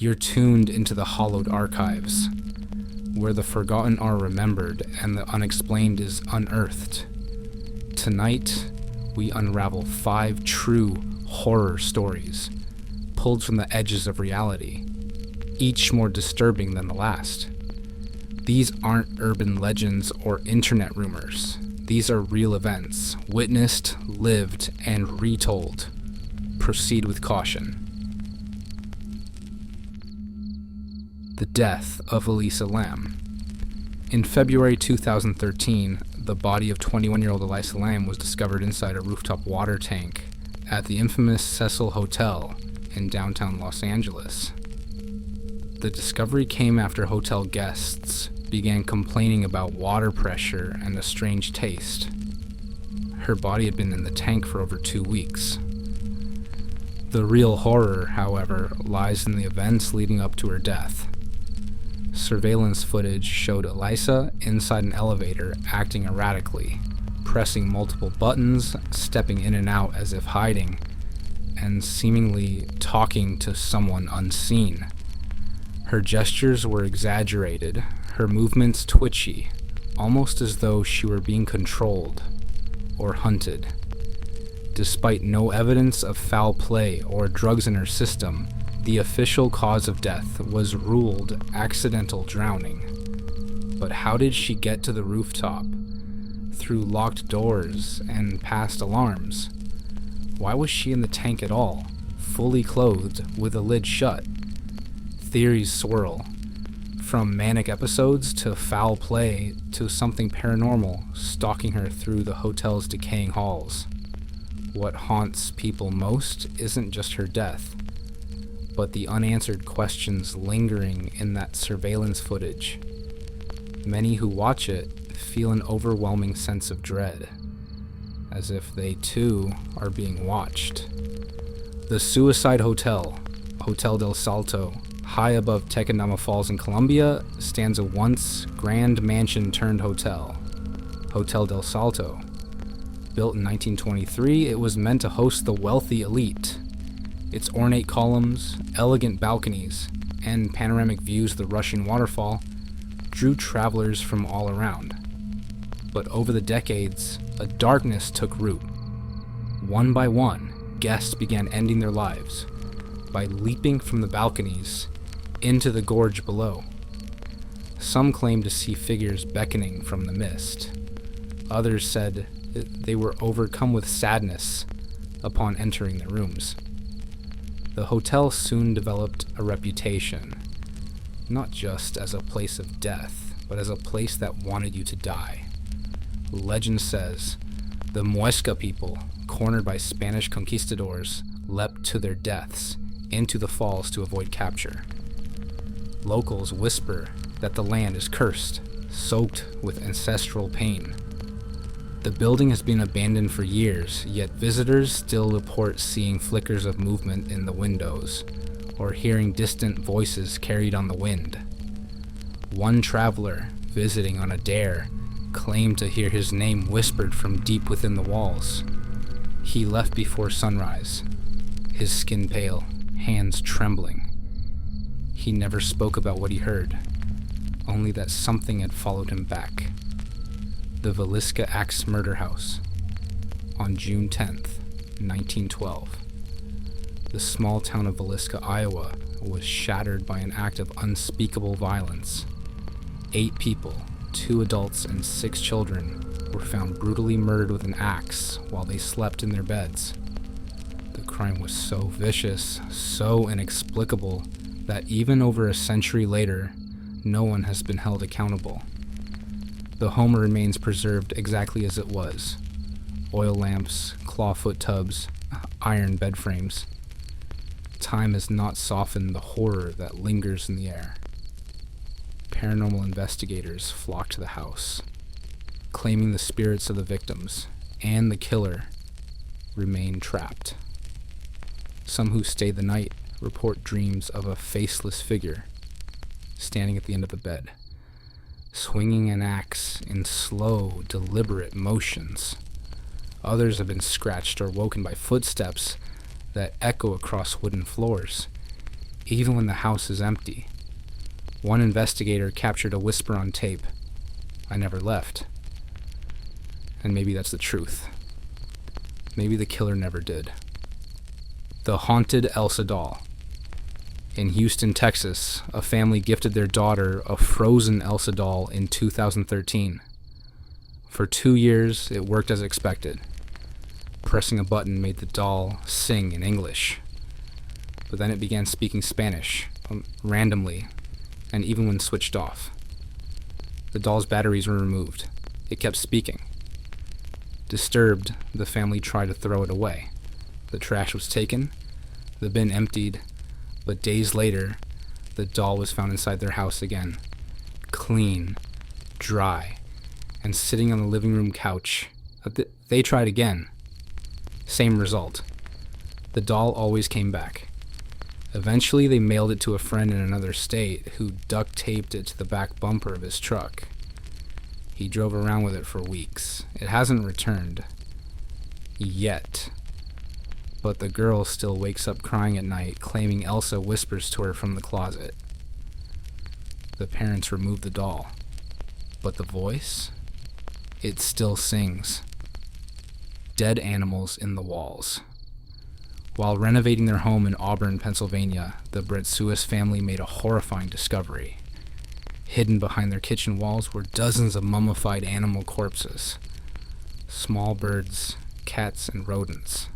You're tuned into the Hallowed archives, where the forgotten are remembered and the unexplained is unearthed. Tonight, we unravel 5 true horror stories, pulled from the edges of reality, each more disturbing than the last. These aren't urban legends or internet rumors. These are real events, witnessed, lived, and retold. Proceed with caution. The death of Elisa Lam. In February 2013, the body of 21-year-old Elisa Lam was discovered inside a rooftop water tank at the infamous Cecil Hotel in downtown Los Angeles. The discovery came after hotel guests began complaining about water pressure and a strange taste. Her body had been in the tank for over 2 weeks. The real horror, however, lies in the events leading up to her death. Surveillance footage showed Elisa inside an elevator acting erratically, pressing multiple buttons, stepping in and out as if hiding, and seemingly talking to someone unseen. Her gestures were exaggerated, her movements twitchy, almost as though she were being controlled or hunted. Despite no evidence of foul play or drugs in her system, the official cause of death was ruled accidental drowning. But how did she get to the rooftop? Through locked doors and past alarms? Why was she in the tank at all, fully clothed with the lid shut? Theories swirl, from manic episodes to foul play to something paranormal stalking her through the hotel's decaying halls. What haunts people most isn't just her death, but the unanswered questions lingering in that surveillance footage. Many who watch it feel an overwhelming sense of dread, as if they too are being watched. The Suicide Hotel, Hotel del Salto, high above Tequendama Falls in Colombia, stands a once grand mansion turned hotel, Hotel del Salto. Built in 1923, it was meant to host the wealthy elite. Its ornate columns, elegant balconies, and panoramic views of the rushing waterfall drew travelers from all around. But over the decades, a darkness took root. One by one, guests began ending their lives by leaping from the balconies into the gorge below. Some claimed to see figures beckoning from the mist. Others said that they were overcome with sadness upon entering their rooms. The hotel soon developed a reputation, not just as a place of death, but as a place that wanted you to die. Legend says the Muisca people, cornered by Spanish conquistadors, leapt to their deaths into the falls to avoid capture. Locals whisper that the land is cursed, soaked with ancestral pain. The building has been abandoned for years, yet visitors still report seeing flickers of movement in the windows, or hearing distant voices carried on the wind. One traveler, visiting on a dare, claimed to hear his name whispered from deep within the walls. He left before sunrise, his skin pale, hands trembling. He never spoke about what he heard, only that something had followed him back. The Villisca Axe Murder House, on June 10th, 1912. The small town of Villisca, Iowa, was shattered by an act of unspeakable violence. 8 people, 2 adults and 6 children, were found brutally murdered with an axe while they slept in their beds. The crime was so vicious, so inexplicable, that even over a century later, no one has been held accountable. The home remains preserved exactly as it was. Oil lamps, clawfoot tubs, iron bed frames. Time has not softened the horror that lingers in the air. Paranormal investigators flock to the house, claiming the spirits of the victims and the killer remain trapped. Some who stay the night report dreams of a faceless figure standing at the end of the bed, swinging an axe in slow, deliberate motions. Others have been scratched or woken by footsteps that echo across wooden floors, even when the house is empty. One investigator captured a whisper on tape, "I never left." And maybe that's the truth. Maybe the killer never did. The haunted Elzaa doll. In Houston, Texas, a family gifted their daughter a frozen Elzaa doll in 2013. For 2 years, it worked as expected. Pressing a button made the doll sing in English. But then it began speaking Spanish, randomly, and even when switched off. The doll's batteries were removed. It kept speaking. Disturbed, the family tried to throw it away. The trash was taken, the bin emptied, but days later, the doll was found inside their house again. Clean, dry, and sitting on the living room couch. They tried again. Same result. The doll always came back. Eventually, they mailed it to a friend in another state who duct taped it to the back bumper of his truck. He drove around with it for weeks. It hasn't returned. Yet. But the girl still wakes up crying at night, claiming Elzaa whispers to her from the closet. The parents removed the doll. But the voice? It still sings. Dead animals in the walls. While renovating their home in Auburn, Pennsylvania, the Bretsuis family made a horrifying discovery. Hidden behind their kitchen walls were dozens of mummified animal corpses. Small birds, cats, and rodents.